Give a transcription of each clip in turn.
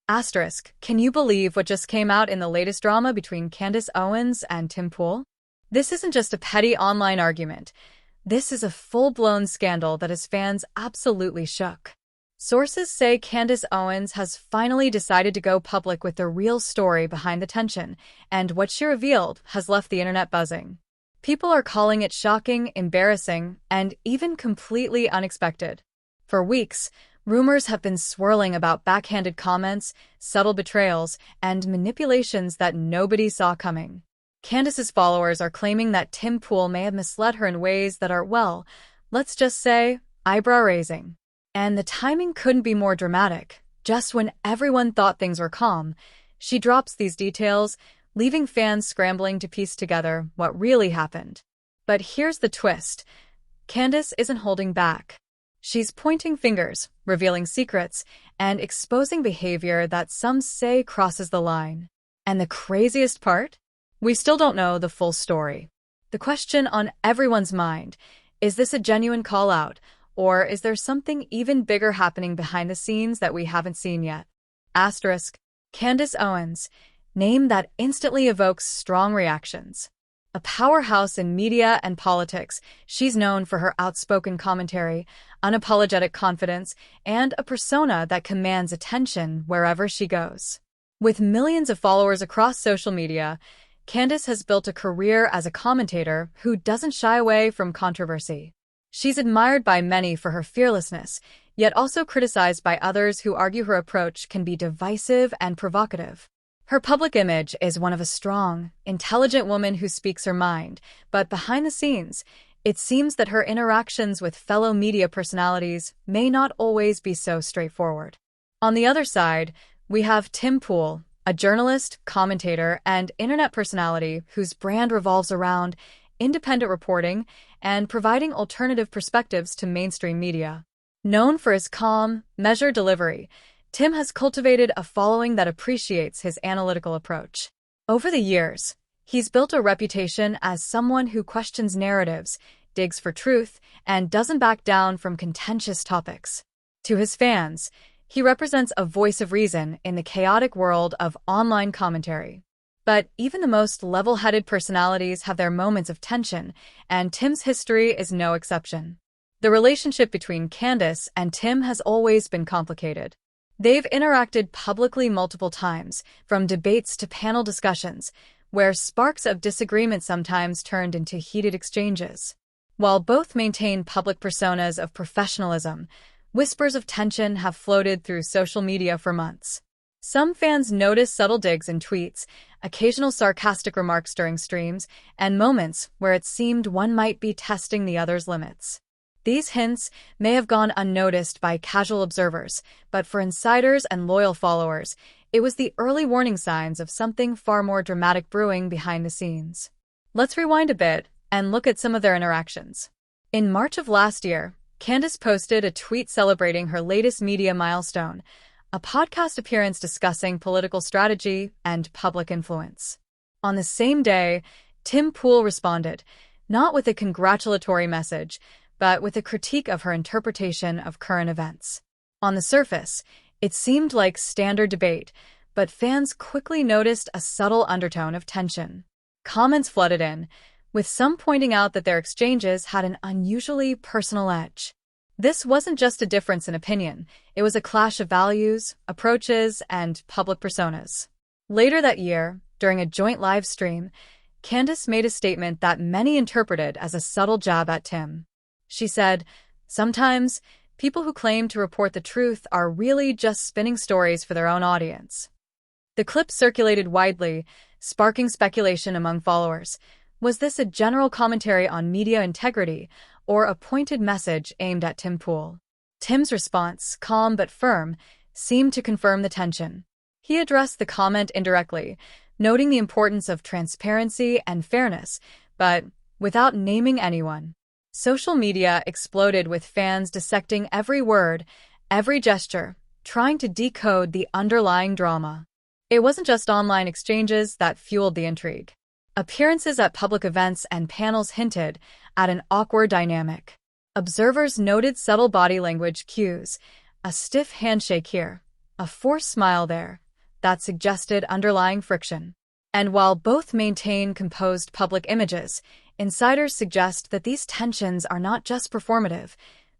Asterisk, can you believe what just came out in the latest drama between Candace Owens and Tim Pool? This isn't just a petty online argument. This is a full-blown scandal that has fans absolutely shook. Sources say Candace Owens has finally decided to go public with the real story behind the tension, and what she revealed has left the internet buzzing. People are calling it shocking, embarrassing, and even completely unexpected. For weeks, rumors have been swirling about backhanded comments, subtle betrayals, and manipulations that nobody saw coming. Candace's followers are claiming that Tim Pool may have misled her in ways that are, well, let's just say, eyebrow-raising. And the timing couldn't be more dramatic. Just when everyone thought things were calm, she drops these details, leaving fans scrambling to piece together what really happened. But here's the twist. Candace isn't holding back. She's pointing fingers, revealing secrets, and exposing behavior that some say crosses the line. And the craziest part? We still don't know the full story. The question on everyone's mind, is this a genuine call-out, or is there something even bigger happening behind the scenes that we haven't seen yet? Asterisk, Candace Owens, name that instantly evokes strong reactions. A powerhouse in media and politics, she's known for her outspoken commentary, unapologetic confidence, and a persona that commands attention wherever she goes. With millions of followers across social media, Candace has built a career as a commentator who doesn't shy away from controversy. She's admired by many for her fearlessness, yet also criticized by others who argue her approach can be divisive and provocative. Her public image is one of a strong, intelligent woman who speaks her mind, but behind the scenes, it seems that her interactions with fellow media personalities may not always be so straightforward. On the other side, we have Tim Pool, a journalist, commentator, and internet personality whose brand revolves around independent reporting and providing alternative perspectives to mainstream media. Known for his calm, measured delivery, Tim has cultivated a following that appreciates his analytical approach. Over the years, he's built a reputation as someone who questions narratives, digs for truth, and doesn't back down from contentious topics. To his fans, he represents a voice of reason in the chaotic world of online commentary. But even the most level-headed personalities have their moments of tension, and Tim's history is no exception. The relationship between Candace and Tim has always been complicated. They've interacted publicly multiple times, from debates to panel discussions, where sparks of disagreement sometimes turned into heated exchanges. While both maintain public personas of professionalism, whispers of tension have floated through social media for months. Some fans notice subtle digs in tweets, occasional sarcastic remarks during streams, and moments where it seemed one might be testing the other's limits. These hints may have gone unnoticed by casual observers, but for insiders and loyal followers, it was the early warning signs of something far more dramatic brewing behind the scenes. Let's rewind a bit and look at some of their interactions. In March of last year, Candace posted a tweet celebrating her latest media milestone, a podcast appearance discussing political strategy and public influence. On the same day, Tim Pool responded, not with a congratulatory message, but with a critique of her interpretation of current events. On the surface, it seemed like standard debate, but fans quickly noticed a subtle undertone of tension. Comments flooded in, with some pointing out that their exchanges had an unusually personal edge. This wasn't just a difference in opinion, it was a clash of values, approaches, and public personas. Later that year, during a joint live stream, Candace made a statement that many interpreted as a subtle jab at Tim. She said, "Sometimes, people who claim to report the truth are really just spinning stories for their own audience." The clip circulated widely, sparking speculation among followers. Was this a general commentary on media integrity, or a pointed message aimed at Tim Pool? Tim's response, calm but firm, seemed to confirm the tension. He addressed the comment indirectly, noting the importance of transparency and fairness, but without naming anyone. Social media exploded with fans dissecting every word, every gesture, trying to decode the underlying drama. It wasn't just online exchanges that fueled the intrigue. Appearances at public events and panels hinted at an awkward dynamic. Observers noted subtle body language cues, a stiff handshake here, a forced smile there that suggested underlying friction. And while both maintain composed public images, insiders suggest that these tensions are not just performative,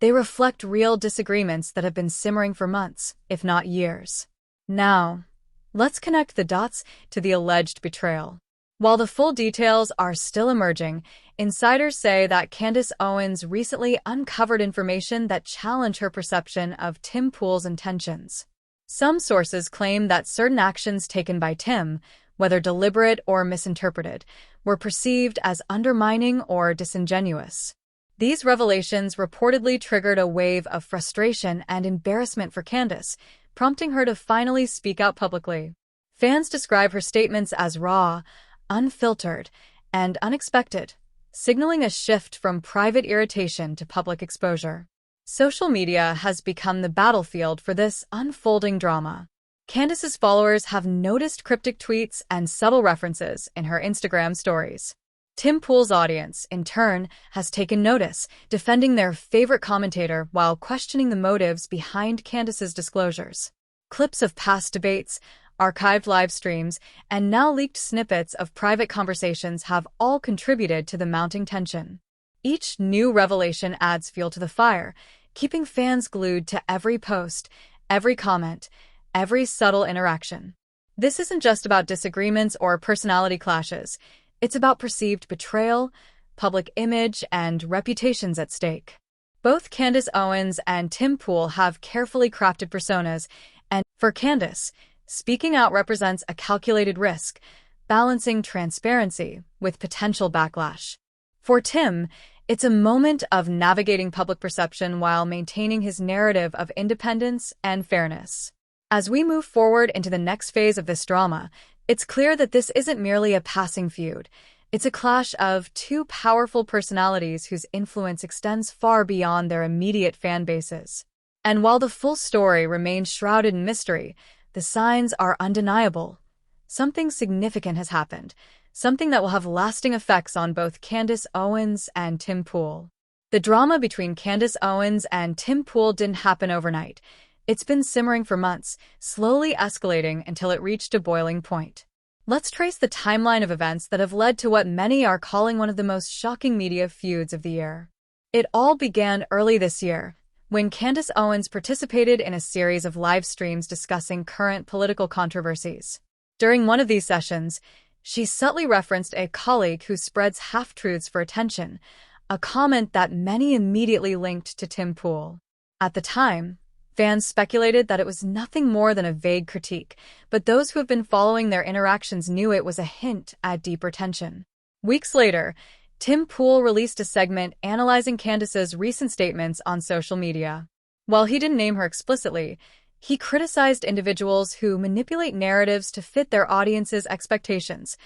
they reflect real disagreements that have been simmering for months, if not years. Now, let's connect the dots to the alleged betrayal. While the full details are still emerging, insiders say that Candace Owens recently uncovered information that challenged her perception of Tim Pool's intentions. Some sources claim that certain actions taken by Tim, whether deliberate or misinterpreted, were perceived as undermining or disingenuous. These revelations reportedly triggered a wave of frustration and embarrassment for Candace, prompting her to finally speak out publicly. Fans describe her statements as raw, unfiltered, and unexpected, signaling a shift from private irritation to public exposure. Social media has become the battlefield for this unfolding drama. Candace's followers have noticed cryptic tweets and subtle references in her Instagram stories. Tim Pool's audience, in turn, has taken notice, defending their favorite commentator while questioning the motives behind Candace's disclosures. Clips of past debates, archived live streams, and now leaked snippets of private conversations have all contributed to the mounting tension. Each new revelation adds fuel to the fire, keeping fans glued to every post, every comment, every subtle interaction. This isn't just about disagreements or personality clashes. It's about perceived betrayal, public image, and reputations at stake. Both Candace Owens and Tim Pool have carefully crafted personas, and for Candace, speaking out represents a calculated risk, balancing transparency with potential backlash. For Tim, it's a moment of navigating public perception while maintaining his narrative of independence and fairness. As we move forward into the next phase of this drama, it's clear that this isn't merely a passing feud. It's a clash of two powerful personalities whose influence extends far beyond their immediate fan bases. And while the full story remains shrouded in mystery, the signs are undeniable. Something significant has happened, something that will have lasting effects on both Candace Owens and Tim Pool. The drama between Candace Owens and Tim Pool didn't happen overnight. It's been simmering for months, slowly escalating until it reached a boiling point. Let's trace the timeline of events that have led to what many are calling one of the most shocking media feuds of the year. It all began early this year, when Candace Owens participated in a series of live streams discussing current political controversies. During one of these sessions, she subtly referenced a colleague who spreads half-truths for attention, a comment that many immediately linked to Tim Pool. At the time, fans speculated that it was nothing more than a vague critique, but those who have been following their interactions knew it was a hint at deeper tension. Weeks later, Tim Pool released a segment analyzing Candace's recent statements on social media. While he didn't name her explicitly, he criticized individuals who manipulate narratives to fit their audience's expectations,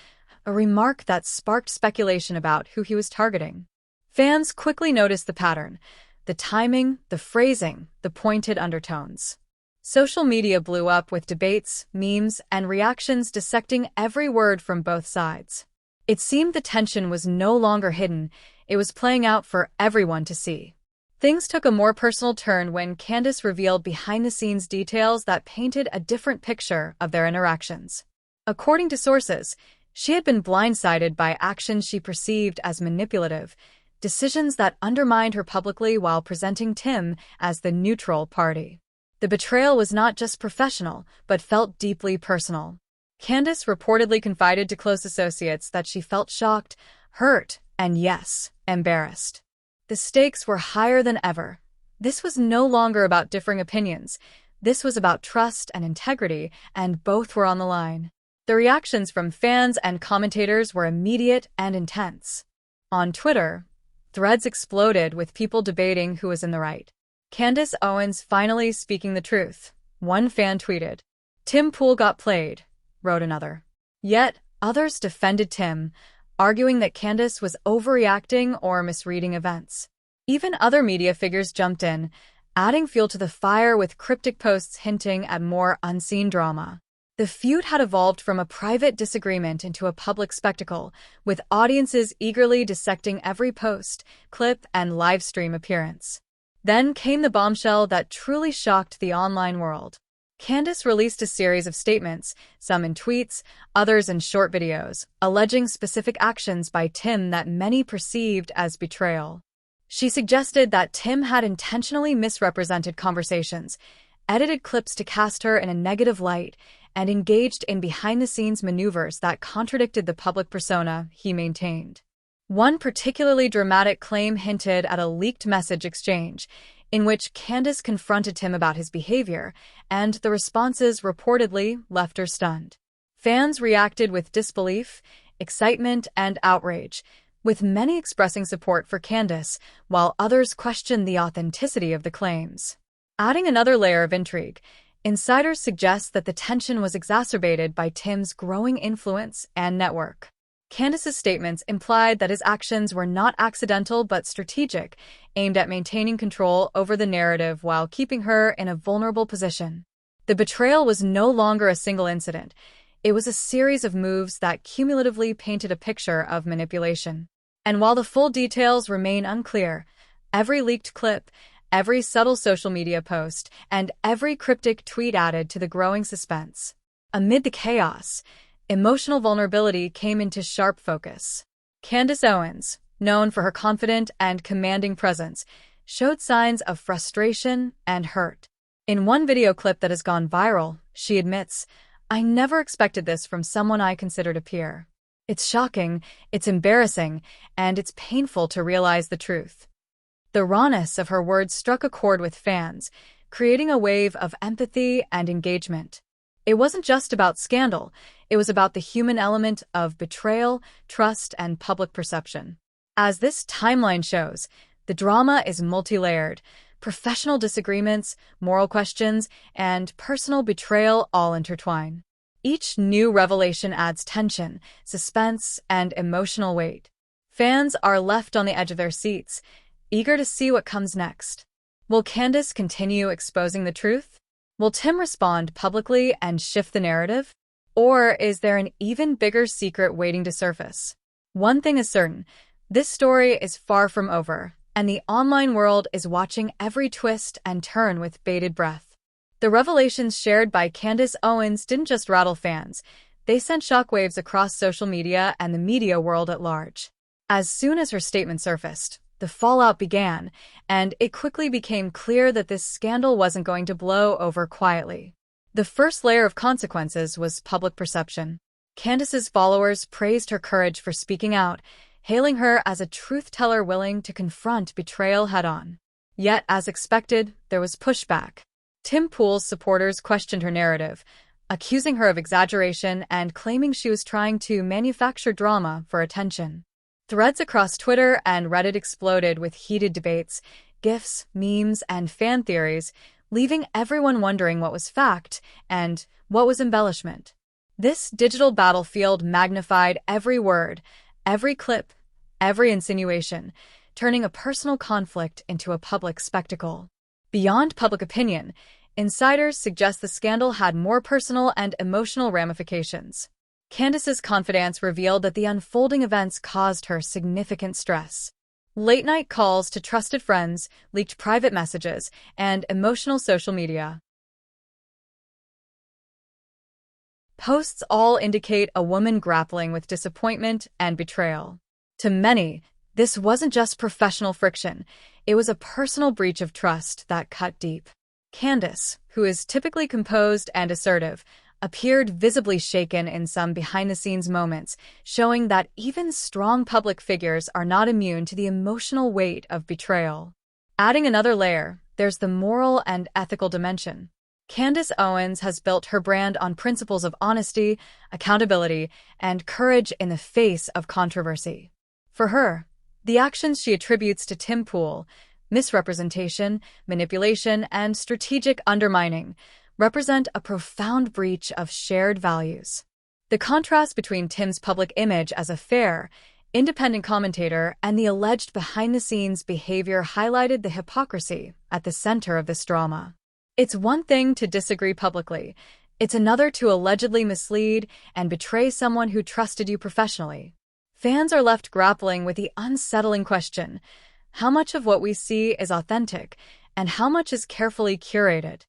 a remark that sparked speculation about who he was targeting. Fans quickly noticed the pattern: the timing, the phrasing, the pointed undertones. Social media blew up with debates, memes, and reactions dissecting every word from both sides. It seemed the tension was no longer hidden, it was playing out for everyone to see. Things took a more personal turn when Candace revealed behind-the-scenes details that painted a different picture of their interactions. According to sources, she had been blindsided by actions she perceived as manipulative, decisions that undermined her publicly while presenting Tim as the neutral party. The betrayal was not just professional, but felt deeply personal. Candace reportedly confided to close associates that she felt shocked, hurt, and yes, embarrassed. The stakes were higher than ever. This was no longer about differing opinions. This was about trust and integrity, and both were on the line. The reactions from fans and commentators were immediate and intense. On Twitter, threads exploded with people debating who was in the right. Candace Owens finally speaking the truth. One fan tweeted, "Tim Pool got played," wrote another. Yet, others defended Tim, arguing that Candace was overreacting or misreading events. Even other media figures jumped in, adding fuel to the fire with cryptic posts hinting at more unseen drama. The feud had evolved from a private disagreement into a public spectacle, with audiences eagerly dissecting every post, clip, and live stream appearance. Then came the bombshell that truly shocked the online world. Candace released a series of statements, some in tweets, others in short videos, alleging specific actions by Tim that many perceived as betrayal. She suggested that Tim had intentionally misrepresented conversations, edited clips to cast her in a negative light, and engaged in behind-the-scenes maneuvers that contradicted the public persona he maintained. One particularly dramatic claim hinted at a leaked message exchange, in which Candace confronted Tim about his behavior, and the responses reportedly left her stunned. Fans reacted with disbelief, excitement, and outrage, with many expressing support for Candace, while others questioned the authenticity of the claims. Adding another layer of intrigue, insiders suggest that the tension was exacerbated by Tim's growing influence and network. Candace's statements implied that his actions were not accidental but strategic, aimed at maintaining control over the narrative while keeping her in a vulnerable position. The betrayal was no longer a single incident. It was a series of moves that cumulatively painted a picture of manipulation. And while the full details remain unclear, every leaked clip, every subtle social media post, and every cryptic tweet added to the growing suspense. Amid the chaos, emotional vulnerability came into sharp focus. Candace Owens, known for her confident and commanding presence, showed signs of frustration and hurt. In one video clip that has gone viral, she admits, "I never expected this from someone I considered a peer. It's shocking, it's embarrassing, and it's painful to realize the truth." The rawness of her words struck a chord with fans, creating a wave of empathy and engagement. It wasn't just about scandal, it was about the human element of betrayal, trust, and public perception. As this timeline shows, the drama is multi-layered. Professional disagreements, moral questions, and personal betrayal all intertwine. Each new revelation adds tension, suspense, and emotional weight. Fans are left on the edge of their seats, eager to see what comes next. Will Candace continue exposing the truth? Will Tim respond publicly and shift the narrative? Or is there an even bigger secret waiting to surface? One thing is certain, this story is far from over, and the online world is watching every twist and turn with bated breath. The revelations shared by Candace Owens didn't just rattle fans, they sent shockwaves across social media and the media world at large. As soon as her statement surfaced, the fallout began, and it quickly became clear that this scandal wasn't going to blow over quietly. The first layer of consequences was public perception. Candace's followers praised her courage for speaking out, hailing her as a truth-teller willing to confront betrayal head-on. Yet, as expected, there was pushback. Tim Pool's supporters questioned her narrative, accusing her of exaggeration and claiming she was trying to manufacture drama for attention. Threads across Twitter and Reddit exploded with heated debates, GIFs, memes, and fan theories, leaving everyone wondering what was fact and what was embellishment. This digital battlefield magnified every word, every clip, every insinuation, turning a personal conflict into a public spectacle. Beyond public opinion, insiders suggest the scandal had more personal and emotional ramifications. Candace's confidence revealed that the unfolding events caused her significant stress. Late-night calls to trusted friends, leaked private messages, and emotional social media posts all indicate a woman grappling with disappointment and betrayal. To many, this wasn't just professional friction, it was a personal breach of trust that cut deep. Candace, who is typically composed and assertive, appeared visibly shaken in some behind-the-scenes moments, showing that even strong public figures are not immune to the emotional weight of betrayal. Adding another layer, there's the moral and ethical dimension. Candace Owens has built her brand on principles of honesty, accountability, and courage in the face of controversy. For her, the actions she attributes to Tim Pool, misrepresentation, manipulation, and strategic undermining, represent a profound breach of shared values. The contrast between Tim's public image as a fair, independent commentator and the alleged behind-the-scenes behavior highlighted the hypocrisy at the center of this drama. It's one thing to disagree publicly, it's another to allegedly mislead and betray someone who trusted you professionally. Fans are left grappling with the unsettling question, how much of what we see is authentic and how much is carefully curated?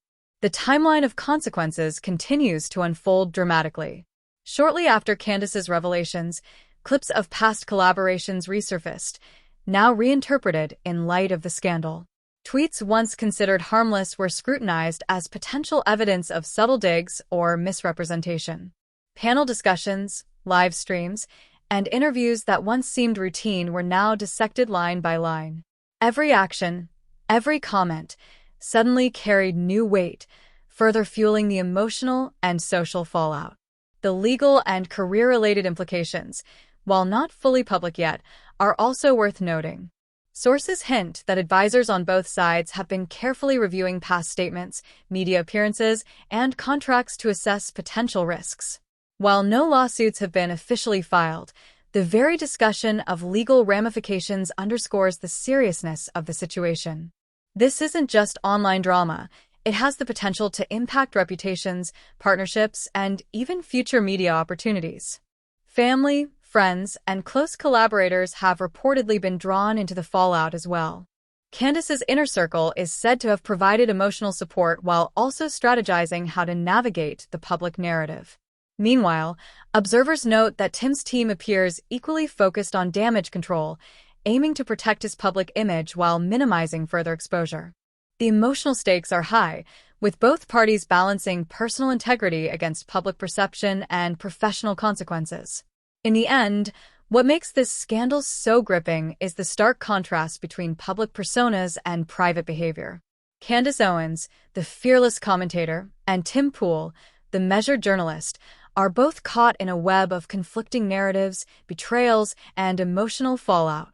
The timeline of consequences continues to unfold dramatically. Shortly after Candace's revelations, clips of past collaborations resurfaced, now reinterpreted in light of the scandal. Tweets once considered harmless were scrutinized as potential evidence of subtle digs or misrepresentation. Panel discussions, live streams, and interviews that once seemed routine were now dissected line by line. Every action, every comment, suddenly carried new weight, further fueling the emotional and social fallout. The legal and career-related implications, while not fully public yet, are also worth noting. Sources hint that advisors on both sides have been carefully reviewing past statements, media appearances, and contracts to assess potential risks. While no lawsuits have been officially filed, the very discussion of legal ramifications underscores the seriousness of the situation. This isn't just online drama. It has the potential to impact reputations, partnerships, and even future media opportunities. Family, friends, and close collaborators have reportedly been drawn into the fallout as well. Candace's inner circle is said to have provided emotional support while also strategizing how to navigate the public narrative. Meanwhile, observers note that Tim's team appears equally focused on damage control, aiming to protect his public image while minimizing further exposure. The emotional stakes are high, with both parties balancing personal integrity against public perception and professional consequences. In the end, what makes this scandal so gripping is the stark contrast between public personas and private behavior. Candace Owens, the fearless commentator, and Tim Pool, the measured journalist, are both caught in a web of conflicting narratives, betrayals, and emotional fallout.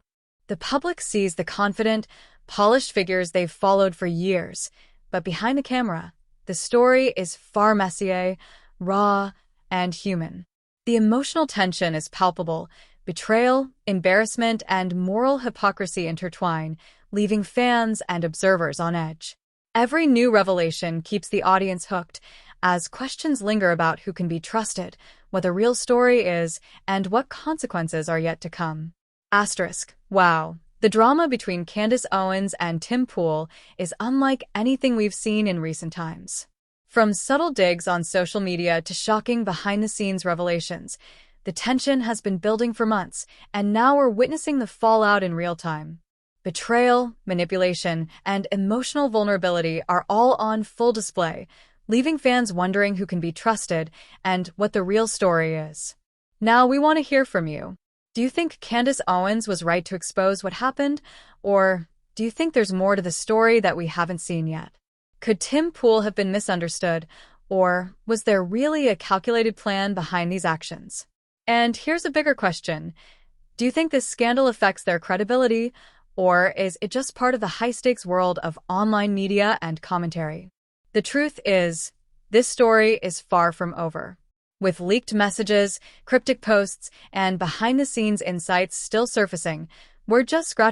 The public sees the confident, polished figures they've followed for years, but behind the camera, the story is far messier, raw, and human. The emotional tension is palpable. Betrayal, embarrassment, and moral hypocrisy intertwine, leaving fans and observers on edge. Every new revelation keeps the audience hooked, as questions linger about who can be trusted, what the real story is, and what consequences are yet to come. Wow. The drama between Candace Owens and Tim Pool is unlike anything we've seen in recent times. From subtle digs on social media to shocking behind-the-scenes revelations, the tension has been building for months, and now we're witnessing the fallout in real time. Betrayal, manipulation, and emotional vulnerability are all on full display, leaving fans wondering who can be trusted and what the real story is. Now we want to hear from you. Do you think Candace Owens was right to expose what happened, or do you think there's more to the story that we haven't seen yet? Could Tim Pool have been misunderstood, or was there really a calculated plan behind these actions? And here's a bigger question. Do you think this scandal affects their credibility, or is it just part of the high-stakes world of online media and commentary? The truth is, this story is far from over. With leaked messages, cryptic posts, and behind-the-scenes insights still surfacing, we're just scratching